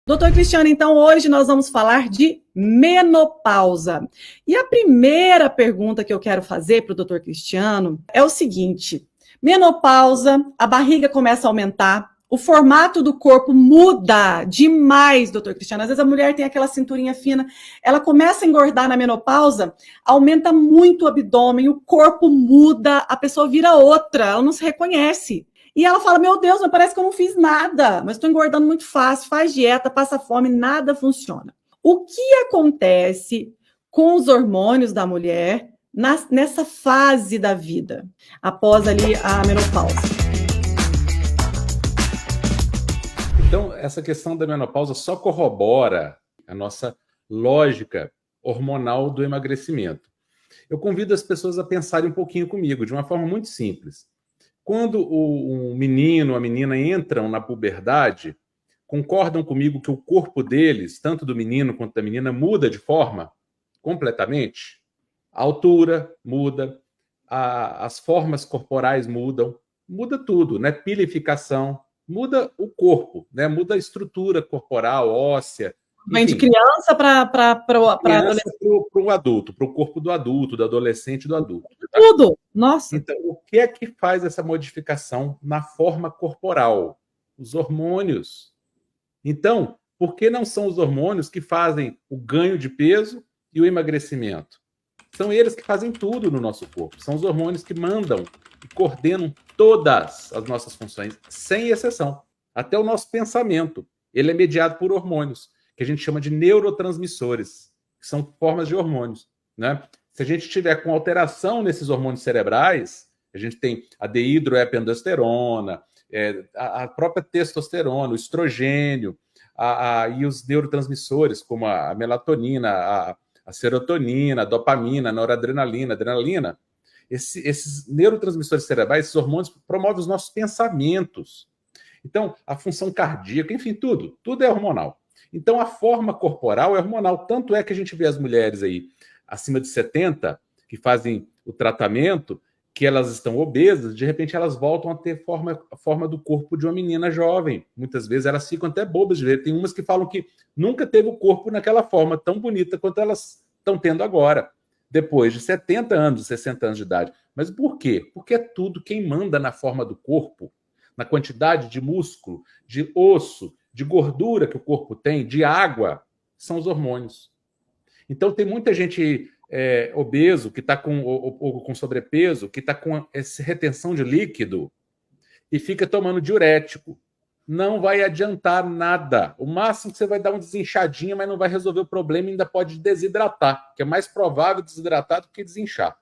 Doutor Cristiano, então hoje nós vamos falar de menopausa. E a primeira pergunta que eu quero fazer para o doutor Cristiano é o seguinte: menopausa, a barriga começa a aumentar, o formato do corpo muda demais, doutor Cristiano. Às vezes a mulher tem aquela cinturinha fina, ela começa a engordar na menopausa, aumenta muito o abdômen, o corpo muda, a pessoa vira outra, ela não se reconhece. E ela fala, meu Deus, mas parece que eu não fiz nada, mas estou engordando muito fácil, faz dieta, passa fome, nada funciona. O que acontece com os hormônios da mulher nessa fase da vida, após ali a menopausa? Então, essa questão da menopausa só corrobora a nossa lógica hormonal do emagrecimento. Eu convido as pessoas a pensarem um pouquinho comigo, de uma forma muito simples. Quando um menino ou a menina entram na puberdade, concordam comigo que o corpo deles, tanto do menino quanto da menina, muda de forma completamente? A altura muda, as formas corporais mudam, muda tudo, né? Pilificação, muda o corpo, né? Muda a estrutura corporal, óssea. Vem de criança para o adulto, para o corpo do adulto, do adolescente, do adulto. Tá? Tudo! Nossa! Então, o que é que faz essa modificação na forma corporal? Os hormônios. Então, por que não são os hormônios que fazem o ganho de peso e o emagrecimento? São eles que fazem tudo no nosso corpo. São os hormônios que mandam e coordenam todas as nossas funções, sem exceção. Até o nosso pensamento. Ele é mediado por hormônios, que a gente chama de neurotransmissores, que são formas de hormônios, né? Se a gente tiver com alteração nesses hormônios cerebrais, a gente tem a dehidroepiandrosterona, a própria testosterona, o estrogênio, e os neurotransmissores, como a melatonina, a serotonina, a dopamina, a noradrenalina, a adrenalina. Esses neurotransmissores cerebrais, esses hormônios, promovem os nossos pensamentos. Então, a função cardíaca, enfim, tudo é hormonal. Então, a forma corporal é hormonal. Tanto é que a gente vê as mulheres aí acima de 70, que fazem o tratamento, que elas estão obesas, de repente elas voltam a ter a forma do corpo de uma menina jovem. Muitas vezes elas ficam até bobas de ver. Tem umas que falam que nunca teve o corpo naquela forma tão bonita quanto elas estão tendo agora, depois de 70 anos, 60 anos de idade. Mas por quê? Porque é tudo quem manda na forma do corpo, na quantidade de músculo, de osso, de gordura que o corpo tem, de água, são os hormônios. Então, tem muita gente obeso, que está com sobrepeso, que está com essa retenção de líquido e fica tomando diurético. Não vai adiantar nada. O máximo que você vai dar uma desinchadinha, mas não vai resolver o problema e ainda pode desidratar, que é mais provável desidratar do que desinchar.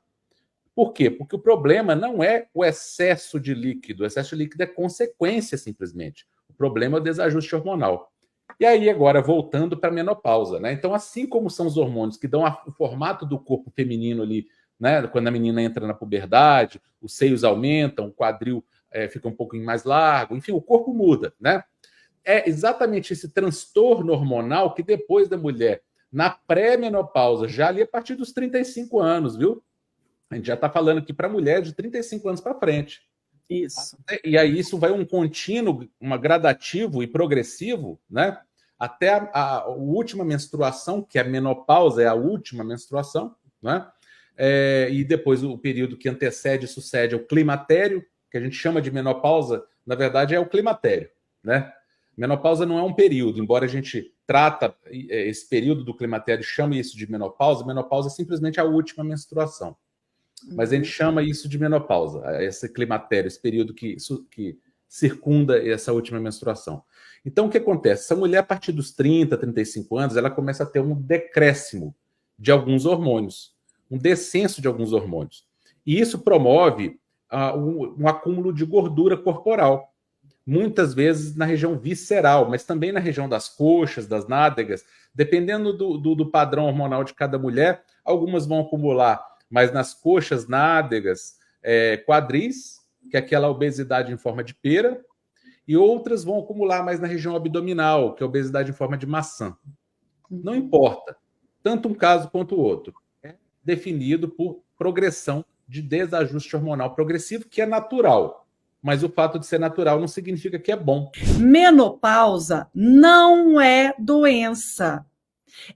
Por quê? Porque o problema não é o excesso de líquido. O excesso de líquido é consequência, simplesmente. O problema é o desajuste hormonal. E aí, agora, voltando para a menopausa, né? Então, assim como são os hormônios que dão o formato do corpo feminino ali, né? Quando a menina entra na puberdade, os seios aumentam, o quadril fica um pouquinho mais largo, enfim, o corpo muda, né? É exatamente esse transtorno hormonal que depois da mulher, na pré-menopausa, já ali a partir dos 35 anos, viu? A gente já está falando aqui para mulher de 35 anos para frente. Isso. E aí isso vai um contínuo, gradativo e progressivo, né? Até a última menstruação, que é a menopausa, é a última menstruação, né? E depois o período que antecede e sucede é o climatério, que a gente chama de menopausa, na verdade é o climatério, né? Menopausa não é um período, embora a gente trata esse período do climatério, chame isso de menopausa é simplesmente a última menstruação. Mas a gente chama isso de menopausa, esse climatério, esse período que circunda essa última menstruação. Então, o que acontece? Essa mulher, a partir dos 30, 35 anos, ela começa a ter um decréscimo de alguns hormônios, um descenso de alguns hormônios. E isso promove um acúmulo de gordura corporal, muitas vezes na região visceral, mas também na região das coxas, das nádegas. Dependendo do padrão hormonal de cada mulher, algumas vão acumular mais nas coxas, nádegas, quadris, que é aquela obesidade em forma de pera, e outras vão acumular mais na região abdominal, que é a obesidade em forma de maçã. Não importa, tanto um caso quanto o outro. É definido por progressão de desajuste hormonal progressivo, que é natural, mas o fato de ser natural não significa que é bom. Menopausa não é doença.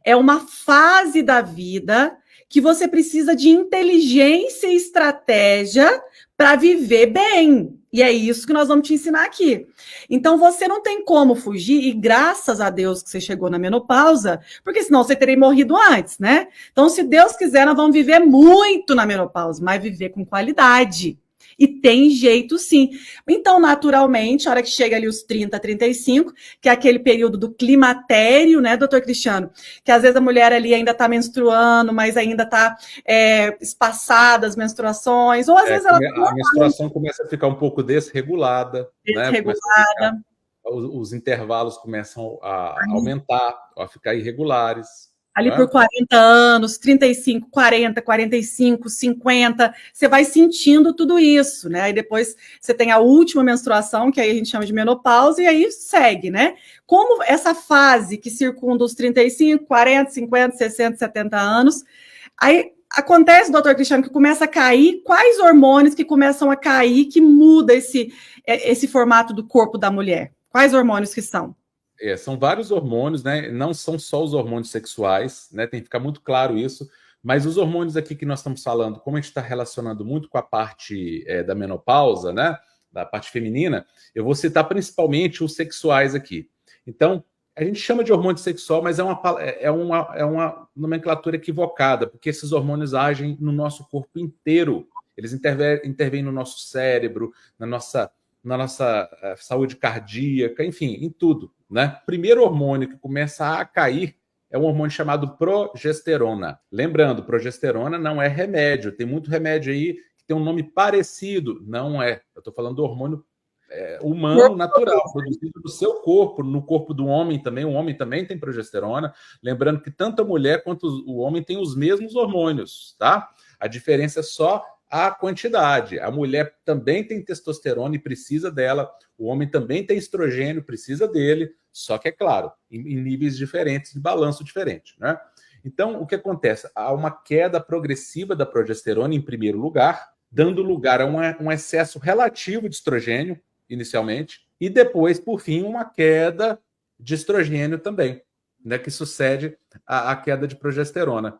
É uma fase da vida que você precisa de inteligência e estratégia para viver bem. E é isso que nós vamos te ensinar aqui. Então, você não tem como fugir, e graças a Deus que você chegou na menopausa, porque senão você teria morrido antes, né? Então, se Deus quiser, nós vamos viver muito na menopausa, mas viver com qualidade. E tem jeito, sim. Então, naturalmente, a hora que chega ali os 30, 35, que é aquele período do climatério, né, doutor Cristiano? Que às vezes a mulher ali ainda está menstruando, mas ainda está espaçada as menstruações, ou às vezes ela a menstruação começa a ficar um pouco desregulada, desregulada. Né? Os intervalos começam a aumentar, a ficar irregulares. Ali por 40 anos, 35, 40, 45, 50, você vai sentindo tudo isso, né? Aí depois você tem a última menstruação, que aí a gente chama de menopausa, e aí segue, né? Como essa fase que circunda os 35, 40, 50, 60, 70 anos, aí acontece, doutor Cristiano, que começa a cair, quais hormônios que começam a cair, que muda esse formato do corpo da mulher? Quais hormônios que são? São vários hormônios, né? Não são só os hormônios sexuais, né? Tem que ficar muito claro isso. Mas os hormônios aqui que nós estamos falando, como a gente está relacionando muito com a parte da menopausa, né? Da parte feminina, eu vou citar principalmente os sexuais aqui. Então, a gente chama de hormônio sexual, mas é uma nomenclatura equivocada, porque esses hormônios agem no nosso corpo inteiro. Eles intervêm no nosso cérebro, na nossa saúde cardíaca, enfim, em tudo, né? O primeiro hormônio que começa a cair é um hormônio chamado progesterona. Lembrando, progesterona não é remédio. Tem muito remédio aí que tem um nome parecido. Não é. Eu estou falando do hormônio humano, natural, produzido no seu corpo, no corpo do homem também. O homem também tem progesterona. Lembrando que tanto a mulher quanto o homem têm os mesmos hormônios, tá? A diferença é só a quantidade. A mulher também tem testosterona e precisa dela. O homem também tem estrogênio, precisa dele. Só que, é claro, em níveis diferentes, de balanço diferente, né? Então, o que acontece? Há uma queda progressiva da progesterona, em primeiro lugar, dando lugar a um excesso relativo de estrogênio, inicialmente, e depois, por fim, uma queda de estrogênio também, né, que sucede à queda de progesterona.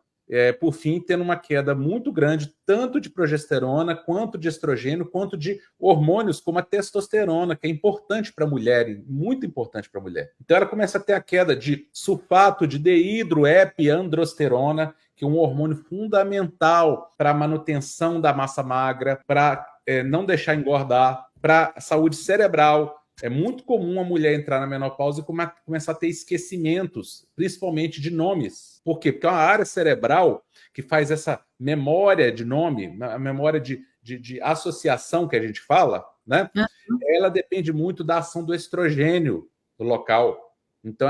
Por fim, tendo uma queda muito grande, tanto de progesterona, quanto de estrogênio, quanto de hormônios como a testosterona, que é importante para a mulher, muito importante para a mulher. Então, ela começa a ter a queda de sulfato de dehidroepiandrosterona, que é um hormônio fundamental para a manutenção da massa magra, para não deixar engordar, para a saúde cerebral. É muito comum a mulher entrar na menopausa e começar a ter esquecimentos, principalmente de nomes. Por quê? Porque é uma área cerebral que faz essa memória de nome, a memória de associação que a gente fala, né? Ela depende muito da ação do estrogênio no local. Então,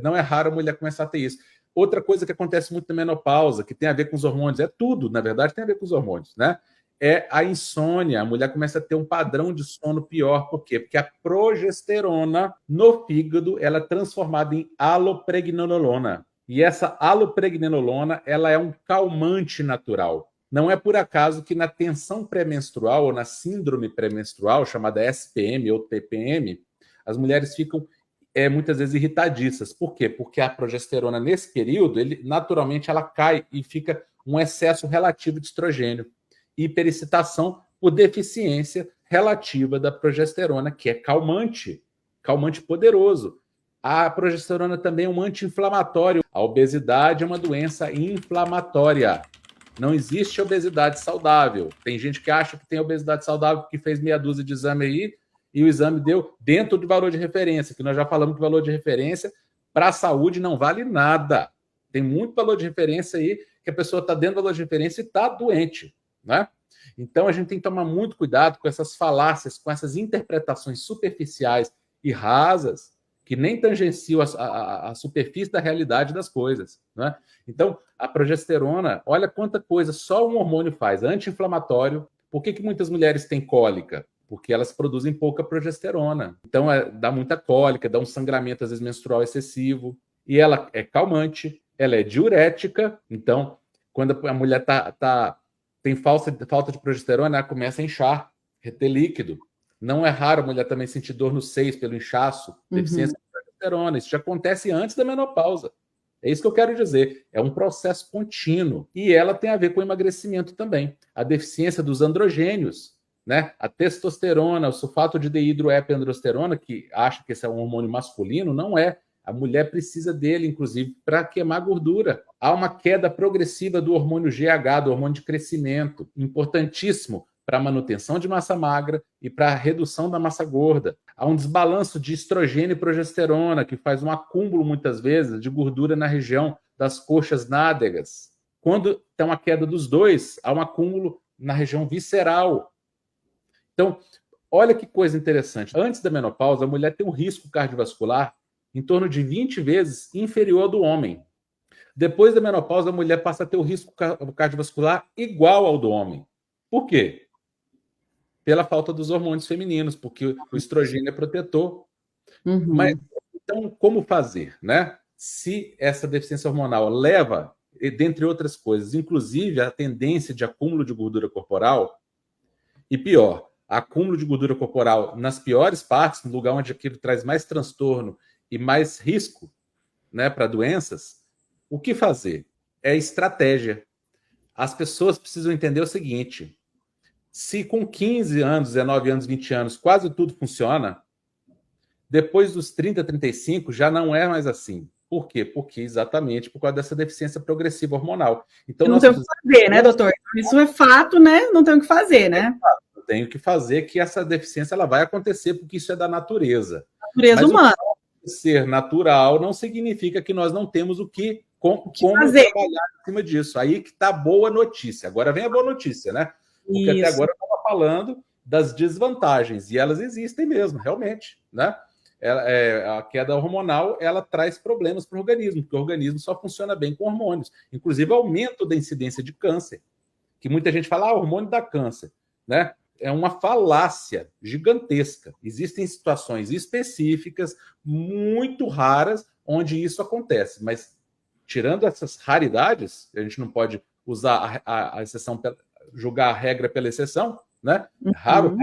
não é raro a mulher começar a ter isso. Outra coisa que acontece muito na menopausa, que tem a ver com os hormônios, tudo, na verdade, tem a ver com os hormônios, né? É a insônia. A mulher começa a ter um padrão de sono pior. Por quê? Porque a progesterona no fígado ela é transformada em alopregnenolona. E essa alopregnenolona ela é um calmante natural. Não é por acaso que na tensão pré-menstrual ou na síndrome pré-menstrual, chamada SPM ou TPM, as mulheres ficam muitas vezes irritadiças. Por quê? Porque a progesterona nesse período, naturalmente ela cai e fica um excesso relativo de estrogênio. Hiperexcitação por deficiência relativa da progesterona, que é calmante poderoso. A progesterona também é um anti-inflamatório. A obesidade é uma doença inflamatória. Não existe obesidade saudável. Tem gente que acha que tem obesidade saudável porque fez meia dúzia de exame aí e o exame deu dentro do valor de referência, que nós já falamos que o valor de referência para a saúde não vale nada. Tem muito valor de referência aí que a pessoa está dentro do valor de referência e está doente. Né? Então a gente tem que tomar muito cuidado com essas falácias, com essas interpretações superficiais e rasas que nem tangenciam a superfície da realidade das coisas. Né? Então a progesterona, olha quanta coisa só um hormônio faz, anti-inflamatório. Por que muitas mulheres têm cólica? Porque elas produzem pouca progesterona. Então dá muita cólica, dá um sangramento às vezes menstrual excessivo, e ela é calmante, ela é diurética. Então quando a mulher tem falta de progesterona, ela começa a inchar, reter líquido. Não é raro a mulher também sentir dor nos seios pelo inchaço, deficiência de progesterona. Isso já acontece antes da menopausa. É isso que eu quero dizer. É um processo contínuo. E ela tem a ver com o emagrecimento também. A deficiência dos androgênios, né? A testosterona, o sulfato de dehidroepiandrosterona, que acha que esse é um hormônio masculino, não é. A mulher precisa dele, inclusive, para queimar gordura. Há uma queda progressiva do hormônio GH, do hormônio de crescimento, importantíssimo para a manutenção de massa magra e para a redução da massa gorda. Há um desbalanço de estrogênio e progesterona, que faz um acúmulo, muitas vezes, de gordura na região das coxas nádegas. Quando tem uma queda dos dois, há um acúmulo na região visceral. Então, olha que coisa interessante. Antes da menopausa, a mulher tem um risco cardiovascular em torno de 20 vezes inferior ao do homem. Depois da menopausa, a mulher passa a ter o risco cardiovascular igual ao do homem. Por quê? Pela falta dos hormônios femininos, porque o estrogênio é protetor. Mas, então, como fazer, né? Se essa deficiência hormonal leva, dentre outras coisas, inclusive a tendência de acúmulo de gordura corporal, e pior, acúmulo de gordura corporal nas piores partes, no lugar onde aquilo traz mais transtorno e mais risco, né, para doenças, o que fazer? É estratégia. As pessoas precisam entender o seguinte: se com 15 anos, 19 anos, 20 anos, quase tudo funciona, depois dos 30, 35, já não é mais assim. Por quê? Porque exatamente por causa dessa deficiência progressiva hormonal. Então, não tem o que fazer, né, doutor? Isso é fato, né? Não tem o que fazer, né? Eu tenho que fazer que essa deficiência ela vai acontecer, porque isso é da natureza. Natureza humana. Ser natural não significa que nós não temos como fazer. Trabalhar em cima disso. Aí que está a boa notícia. Agora vem a boa notícia, né? Porque até agora eu estava falando das desvantagens, e elas existem mesmo, realmente, né? A queda hormonal, ela traz problemas para o organismo, porque o organismo só funciona bem com hormônios. Inclusive, aumento da incidência de câncer, que muita gente fala, hormônio dá câncer, né? É uma falácia gigantesca. Existem situações específicas, muito raras, onde isso acontece. Mas, tirando essas raridades, a gente não pode usar a exceção, julgar a regra pela exceção, né? Raro.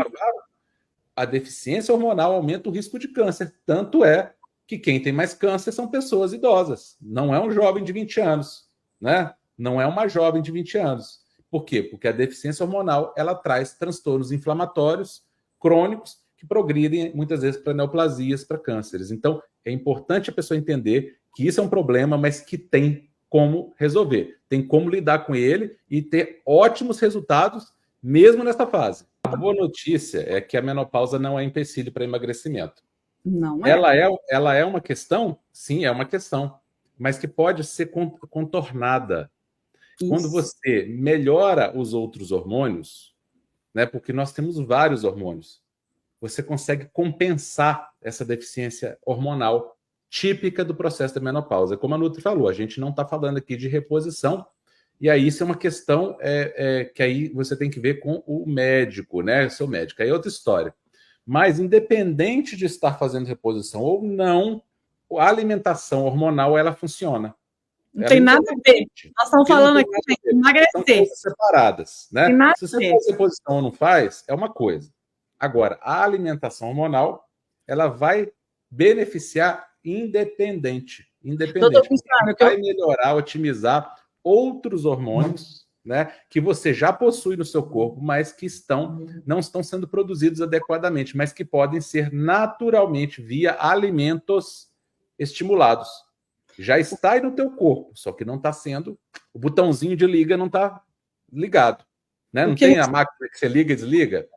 A deficiência hormonal aumenta o risco de câncer. Tanto é que quem tem mais câncer são pessoas idosas. Não é um jovem de 20 anos, né? Não é uma jovem de 20 anos. Por quê? Porque a deficiência hormonal ela traz transtornos inflamatórios crônicos que progridem muitas vezes para neoplasias, para cânceres. Então, é importante a pessoa entender que isso é um problema, mas que tem como resolver, tem como lidar com ele e ter ótimos resultados mesmo nesta fase. A boa notícia é que a menopausa não é empecilho para emagrecimento. Não é. Ela é uma questão? Sim, é uma questão, mas que pode ser contornada. Isso. Quando você melhora os outros hormônios, né, porque nós temos vários hormônios, você consegue compensar essa deficiência hormonal típica do processo da menopausa. Como a Nutri falou, a gente não está falando aqui de reposição, e aí isso é uma questão que aí você tem que ver com o médico, né, seu médico. Aí é outra história. Mas, independente de estar fazendo reposição ou não, a alimentação hormonal, ela funciona. Não tem nada a ver. Nós estamos falando aqui de emagrecer. São coisas separadas, né? Se você faz reposição ou não faz, é uma coisa. Agora, a alimentação hormonal, ela vai beneficiar independente. Vai melhorar, otimizar outros hormônios, né, que você já possui no seu corpo, mas que não estão sendo produzidos adequadamente, mas que podem ser naturalmente via alimentos estimulados. Já está aí no teu corpo, só que não está sendo, o botãozinho de liga não está ligado, né? Não tem a máquina que você liga e desliga?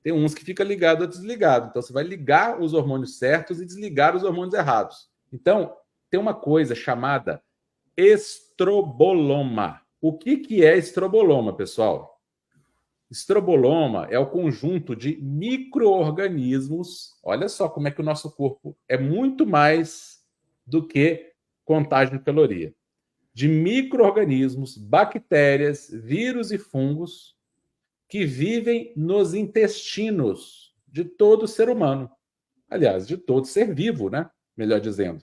Tem uns que fica ligado ou desligado. Então, você vai ligar os hormônios certos e desligar os hormônios errados. Então, tem uma coisa chamada estroboloma. O que é estroboloma, pessoal? Estroboloma é o conjunto de micro-organismos. Olha só como é que o nosso corpo é muito mais do que contagem de caloria. De micro-organismos, bactérias, vírus e fungos que vivem nos intestinos de todo ser humano. Aliás, de todo ser vivo, né? Melhor dizendo.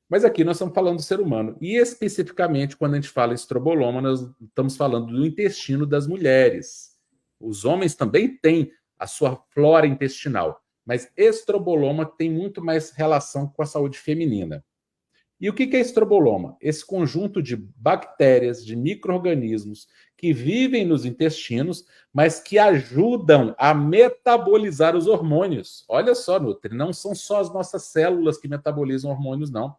Mas aqui nós estamos falando do ser humano. E especificamente, quando a gente fala em estroboloma, nós estamos falando do intestino das mulheres. Os homens também têm a sua flora intestinal. Mas estroboloma tem muito mais relação com a saúde feminina. E o que é estroboloma? Esse conjunto de bactérias, de micro-organismos que vivem nos intestinos, mas que ajudam a metabolizar os hormônios. Olha só, Nutri, não são só as nossas células que metabolizam hormônios, não.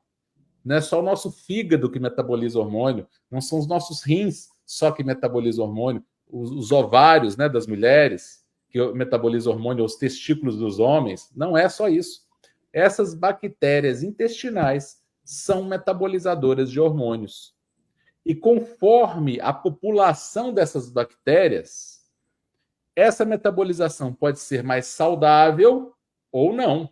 Não é só o nosso fígado que metaboliza hormônio, não são os nossos rins só que metabolizam hormônio, os ovários, né, das mulheres que metabolizam hormônio, os testículos dos homens, não é só isso. Essas bactérias intestinais são metabolizadoras de hormônios. E conforme a população dessas bactérias, essa metabolização pode ser mais saudável ou não.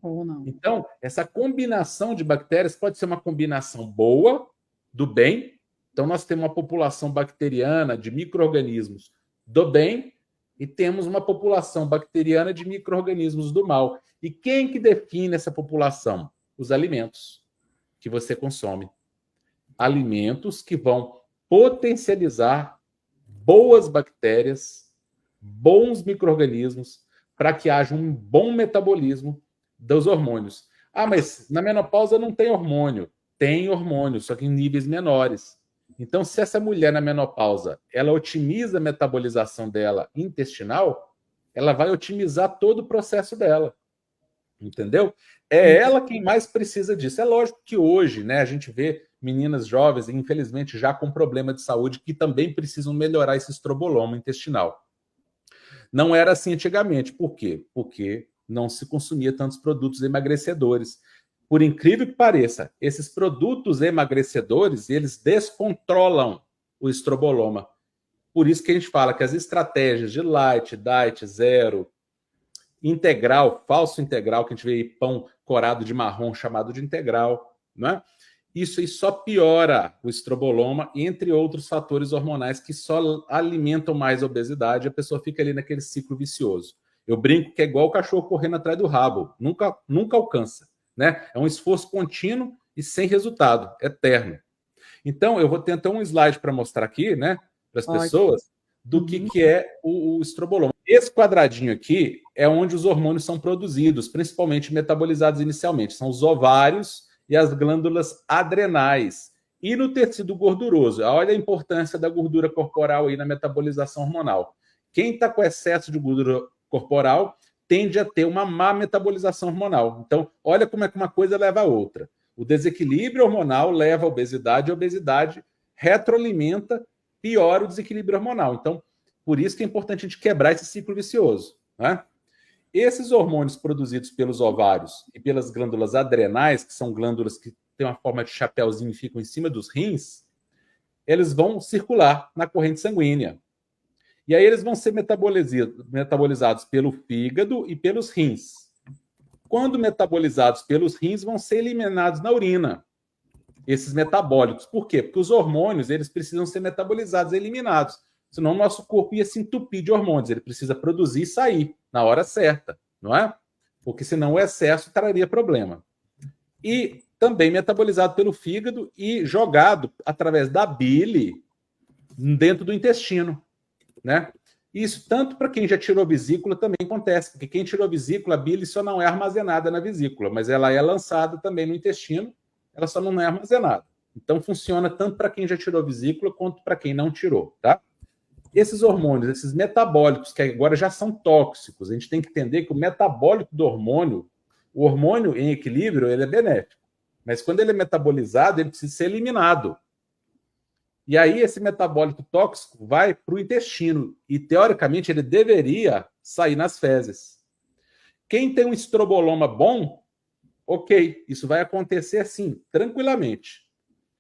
Ou não. Então, essa combinação de bactérias pode ser uma combinação boa, do bem. Então, nós temos uma população bacteriana de micro-organismos do bem e temos uma população bacteriana de micro-organismos do mal. E quem que define essa população? Os alimentos que você consome. Alimentos que vão potencializar boas bactérias, bons micro-organismos, para que haja um bom metabolismo dos hormônios. Ah, mas na menopausa não tem hormônio. Tem hormônio, só que em níveis menores. Então, se essa mulher na menopausa, ela otimiza a metabolização dela intestinal, ela vai otimizar todo o processo dela. Entendeu? É ela quem mais precisa disso. É lógico que hoje, né, a gente vê meninas jovens, infelizmente, já com problema de saúde, que também precisam melhorar esse estroboloma intestinal. Não era assim antigamente. Por quê? Porque não se consumia tantos produtos emagrecedores. Por incrível que pareça, esses produtos emagrecedores, eles descontrolam o estroboloma. Por isso que a gente fala que as estratégias de light, diet, zero, integral, falso integral, que a gente vê aí pão corado de marrom chamado de integral, né? Isso aí só piora o estroboloma, entre outros fatores hormonais que só alimentam mais a obesidade, a pessoa fica ali naquele ciclo vicioso. Eu brinco que é igual o cachorro correndo atrás do rabo, nunca alcança, né? É um esforço contínuo e sem resultado, eterno. Então, eu vou ter até um slide para mostrar aqui, né, para as pessoas, do que é o estroboloma. Esse quadradinho aqui é onde os hormônios são produzidos, principalmente metabolizados inicialmente. São os ovários e as glândulas adrenais. E no tecido gorduroso, olha a importância da gordura corporal aí na metabolização hormonal. Quem está com excesso de gordura corporal tende a ter uma má metabolização hormonal. Então, olha como é que uma coisa leva a outra. O desequilíbrio hormonal leva à obesidade, e a obesidade retroalimenta, piora o desequilíbrio hormonal. Então, por isso que é importante a gente quebrar esse ciclo vicioso, né? Esses hormônios produzidos pelos ovários e pelas glândulas adrenais, que são glândulas que têm uma forma de chapéuzinho e ficam em cima dos rins, eles vão circular na corrente sanguínea. E aí eles vão ser metabolizados pelo fígado e pelos rins. Quando metabolizados pelos rins, vão ser eliminados na urina, esses metabólicos. Por quê? Porque os hormônios, eles precisam ser metabolizados, eliminados. Senão o nosso corpo ia se entupir de hormônios. Ele precisa produzir e sair na hora certa, não é? Porque senão o excesso traria problema. E também metabolizado pelo fígado e jogado através da bile dentro do intestino, né? Isso tanto para quem já tirou vesícula também acontece, porque quem tirou vesícula, a bile só não é armazenada na vesícula, mas ela é lançada também no intestino, ela só não é armazenada. Então funciona tanto para quem já tirou vesícula quanto para quem não tirou, tá? Esses hormônios, esses metabólicos, que agora já são tóxicos, a gente tem que entender que o metabólico do hormônio, o hormônio em equilíbrio, ele é benéfico. Mas quando ele é metabolizado, ele precisa ser eliminado. E aí esse metabólico tóxico vai para o intestino. E, teoricamente, ele deveria sair nas fezes. Quem tem um estroboloma bom, ok, isso vai acontecer assim, tranquilamente.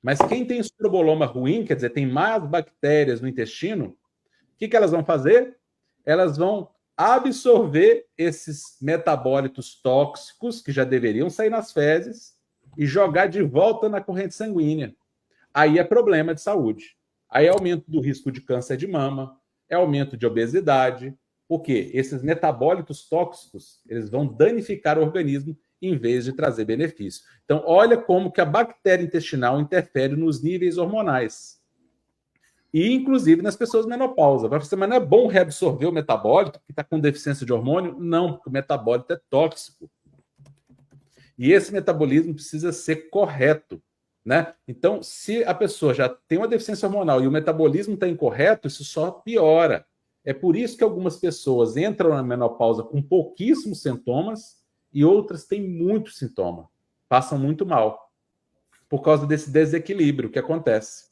Mas quem tem estroboloma ruim, quer dizer, tem mais bactérias no intestino, o que elas vão fazer? Elas vão absorver esses metabólitos tóxicos, que já deveriam sair nas fezes, e jogar de volta na corrente sanguínea. Aí é problema de saúde. Aí é aumento do risco de câncer de mama, é aumento de obesidade, porque esses metabólitos tóxicos, eles vão danificar o organismo em vez de trazer benefício. Então, olha como que a bactéria intestinal interfere nos níveis hormonais. E, inclusive, nas pessoas menopausa. Vai falar, mas não é bom reabsorver o metabólito que está com deficiência de hormônio? Não, porque o metabólito é tóxico. E esse metabolismo precisa ser correto, né? Então, se a pessoa já tem uma deficiência hormonal e o metabolismo está incorreto, isso só piora. É por isso que algumas pessoas entram na menopausa com pouquíssimos sintomas e outras têm muito sintoma, passam muito mal, por causa desse desequilíbrio que acontece.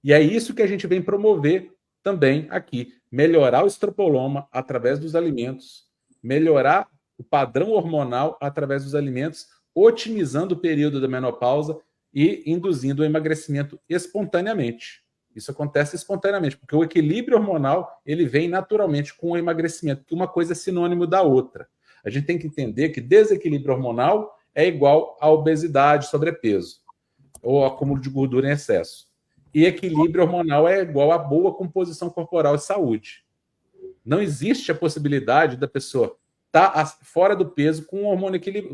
E é isso que a gente vem promover também aqui, melhorar o estropoloma através dos alimentos, melhorar o padrão hormonal através dos alimentos, otimizando o período da menopausa e induzindo o emagrecimento espontaneamente. Isso acontece espontaneamente, porque o equilíbrio hormonal ele vem naturalmente com o emagrecimento, porque uma coisa é sinônimo da outra. A gente tem que entender que desequilíbrio hormonal é igual a obesidade, sobrepeso, ou acúmulo de gordura em excesso. E equilíbrio hormonal é igual a boa composição corporal e saúde. Não existe a possibilidade da pessoa estar fora do peso com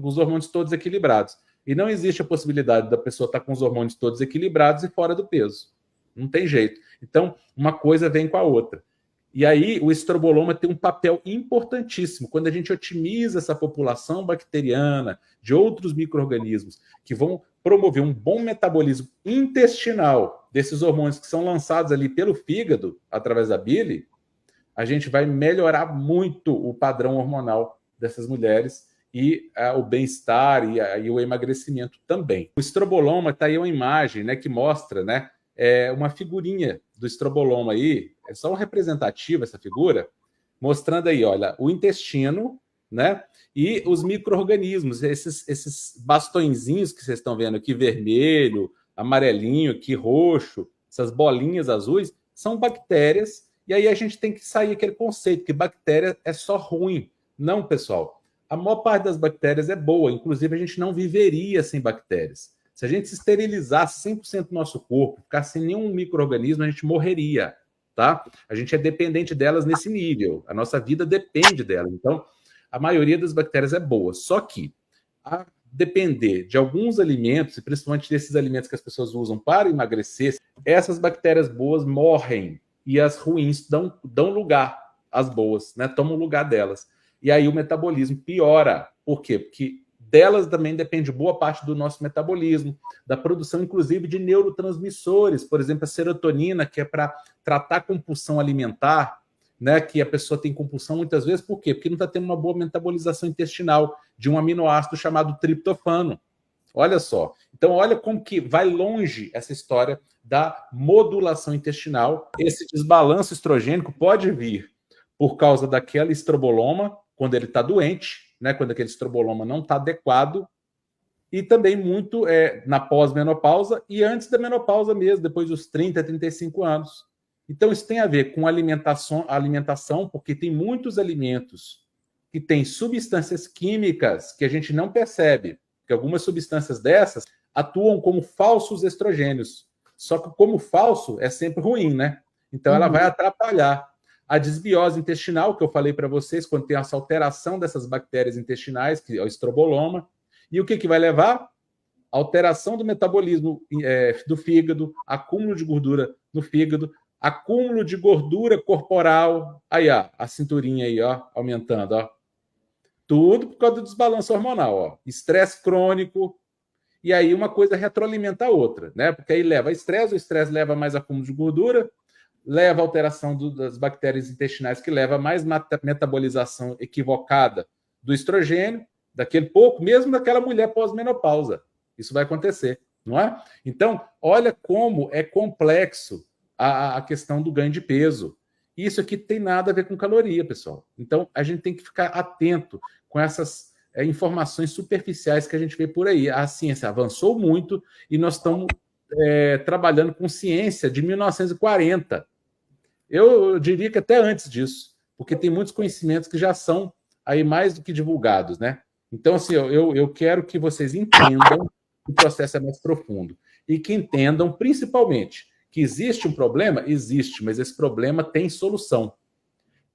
os hormônios todos equilibrados. E não existe a possibilidade da pessoa estar com os hormônios todos equilibrados e fora do peso. Não tem jeito. Então, uma coisa vem com a outra. E aí, o estroboloma tem um papel importantíssimo. Quando a gente otimiza essa população bacteriana, de outros micro-organismos, que vão promover um bom metabolismo intestinal desses hormônios que são lançados ali pelo fígado, através da bile, a gente vai melhorar muito o padrão hormonal dessas mulheres e o bem-estar e o emagrecimento também. O estroboloma está aí uma imagem, né, que mostra, né, uma figurinha do estroboloma aí, é só um representativo essa figura, mostrando aí, olha, o intestino, né, e os micro-organismos, esses bastõezinhos que vocês estão vendo aqui, vermelho, amarelinho, aqui roxo, essas bolinhas azuis, são bactérias, e aí a gente tem que sair aquele conceito que bactéria é só ruim. Não, pessoal. A maior parte das bactérias é boa, inclusive a gente não viveria sem bactérias. Se a gente se esterilizasse 100% do nosso corpo, ficasse sem nenhum micro-organismo, a gente morreria, tá? A gente é dependente delas nesse nível. A nossa vida depende delas. Então, a maioria das bactérias é boa. Só que, a depender de alguns alimentos, e principalmente desses alimentos que as pessoas usam para emagrecer, essas bactérias boas morrem e as ruins dão lugar às boas, né? Tomam lugar delas. E aí o metabolismo piora. Por quê? Porque delas também depende boa parte do nosso metabolismo, da produção, inclusive, de neurotransmissores, por exemplo, a serotonina, que é para tratar compulsão alimentar, né? Que a pessoa tem compulsão muitas vezes, por quê? Porque não está tendo uma boa metabolização intestinal de um aminoácido chamado triptofano. Olha só. Então, olha como que vai longe essa história da modulação intestinal. Esse desbalanço estrogênico pode vir por causa daquele estroboloma, quando ele está doente, né, quando aquele estroboloma não está adequado, e também muito na pós-menopausa e antes da menopausa mesmo, depois dos 30, 35 anos. Então, isso tem a ver com alimentação, porque tem muitos alimentos que têm substâncias químicas que a gente não percebe, porque algumas substâncias dessas atuam como falsos estrogênios. Só que como falso é sempre ruim, né? Então ela vai atrapalhar. A desbiose intestinal, que eu falei para vocês, quando tem essa alteração dessas bactérias intestinais, que é o estroboloma. E o que vai levar? Alteração do metabolismo do fígado, acúmulo de gordura no fígado, acúmulo de gordura corporal. Aí, ó, a cinturinha aí, ó, aumentando, ó. Tudo por causa do desbalanço hormonal, ó. Estresse crônico, e aí uma coisa retroalimenta a outra, né? Porque aí leva estresse, o estresse leva mais acúmulo de gordura, leva a alteração das bactérias intestinais, que leva a mais metabolização equivocada do estrogênio, daquele pouco, mesmo daquela mulher pós-menopausa. Isso vai acontecer, não é? Então, olha como é complexo a questão do ganho de peso. Isso aqui tem nada a ver com caloria, pessoal. Então, a gente tem que ficar atento com essas informações superficiais que a gente vê por aí. A ciência avançou muito e nós estamos trabalhando com ciência de 1940. Eu diria que até antes disso, porque tem muitos conhecimentos que já são aí mais do que divulgados, né? Então, assim, eu quero que vocês entendam que o processo é mais profundo e que entendam, principalmente, que existe um problema? Existe, mas esse problema tem solução.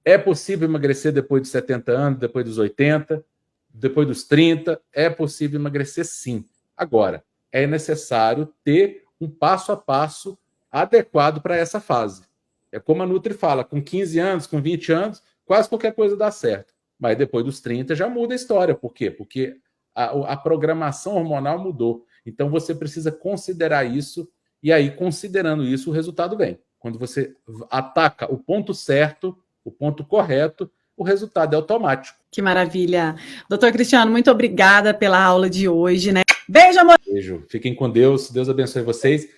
É possível emagrecer depois de 70 anos, depois dos 80, depois dos 30, é possível emagrecer sim. Agora, é necessário ter um passo a passo adequado para essa fase. É como a Nutri fala, com 15 anos, com 20 anos, quase qualquer coisa dá certo. Mas depois dos 30 já muda a história. Por quê? Porque a programação hormonal mudou. Então você precisa considerar isso, e aí, considerando isso, o resultado vem. Quando você ataca o ponto certo, o ponto correto, o resultado é automático. Que maravilha. Doutor Cristiano, muito obrigada pela aula de hoje, né? Beijo, amor! Beijo. Fiquem com Deus. Deus abençoe vocês.